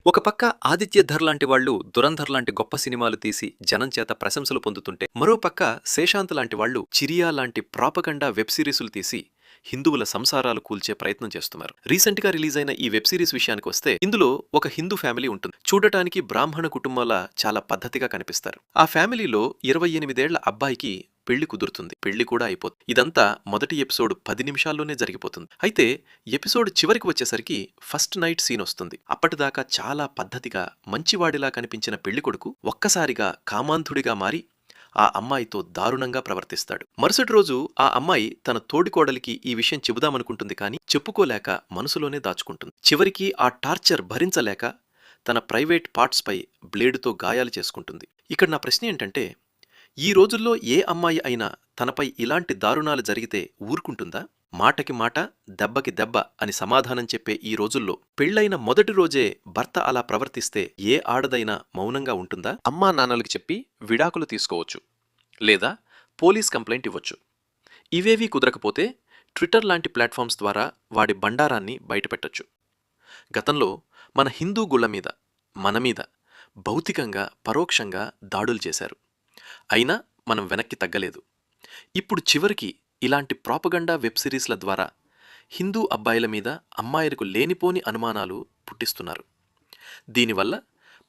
ఒక పక్క ఆదిత్య ధర్ లాంటి వాళ్ళు దురంధర్ లాంటి గొప్ప సినిమాలు తీసి జనం చేత ప్రశంసలు పొందుతుంటే, మరో పక్క శేషాంత్ లాంటి వాళ్ళు చిరియా లాంటి ప్రాపగండా వెబ్ సిరీసులు తీసి హిందువుల సంసారాలు కూల్చే ప్రయత్నం చేస్తున్నారు. రీసెంట్ గా రిలీజ్ అయిన ఈ వెబ్ సిరీస్ విషయానికి వస్తే, ఇందులో ఒక హిందూ ఫ్యామిలీ ఉంటుంది. చూడటానికి బ్రాహ్మణ కుటుంబాల చాలా పద్ధతిగా కనిపిస్తారు. ఆ ఫ్యామిలీలో 28 ఏళ్ల అబ్బాయికి పెళ్లి కుదురుతుంది. పెళ్లి కూడా అయిపోతుంది. ఇదంతా మొదటి ఎపిసోడ్ 10 నిమిషాల్లోనే జరిగిపోతుంది. అయితే ఎపిసోడ్ చివరికి వచ్చేసరికి ఫస్ట్ నైట్ సీన్ వస్తుంది. అప్పటిదాకా చాలా పద్ధతిగా మంచివాడిలా కనిపించిన పెళ్లికొడుకు ఒక్కసారిగా కామాంధుడిగా మారి ఆ అమ్మాయితో దారుణంగా ప్రవర్తిస్తాడు. మరుసటి రోజు ఆ అమ్మాయి తన తోడికోడలికి ఈ విషయం చెబుదామనుకుంటుంది, కానీ చెప్పుకోలేక మనసులోనే దాచుకుంటుంది. చివరికి ఆ టార్చర్ భరించలేక తన ప్రైవేట్ పార్ట్స్ పై బ్లేడుతో గాయాలు చేసుకుంటుంది. ఇక్కడ నా ప్రశ్న ఏంటంటే, ఈ రోజుల్లో ఏ అమ్మాయి అయినా తనపై ఇలాంటి దారుణాలు జరిగితే ఊరుకుంటుందా? మాటకి మాట, దెబ్బకి దెబ్బ అని సమాధానం చెప్పే ఈ రోజుల్లో పెళ్లైన మొదటి రోజే భర్త అలా ప్రవర్తిస్తే ఏ ఆడదైనా మౌనంగా ఉంటుందా? అమ్మా నాన్నలకు చెప్పి విడాకులు తీసుకోవచ్చు, లేదా పోలీస్ కంప్లైంట్ ఇవ్వచ్చు. ఇవేవీ కుదరకపోతే ట్విట్టర్ లాంటి ప్లాట్ఫామ్స్ ద్వారా వాడి బండారాన్ని బయటపెట్టొచ్చు. గతంలో మన హిందూ గుళ్ల మీద, మన మీద భౌతికంగా పరోక్షంగా దాడులు చేశారు. అయినా మనం వెనక్కి తగ్గలేదు. ఇప్పుడు చివరికి ఇలాంటి ప్రాపగండా వెబ్ సిరీస్ల ద్వారా హిందూ అబ్బాయిల మీద అమ్మాయిలకు లేనిపోని అనుమానాలు పుట్టిస్తున్నారు. దీనివల్ల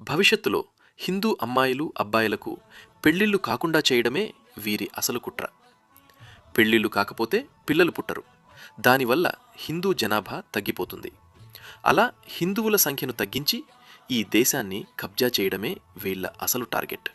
భవిష్యత్తులో హిందూ అమ్మాయిలు అబ్బాయిలకు పెళ్లిళ్లు కాకుండా చేయడమే వీరి అసలు కుట్ర. పెళ్లిళ్లు కాకపోతే పిల్లలు పుట్టరు. దానివల్ల హిందూ జనాభా తగ్గిపోతుంది. అలా హిందువుల సంఖ్యను తగ్గించి ఈ దేశాన్ని కబ్జా చేయడమే వీళ్ల అసలు టార్గెట్.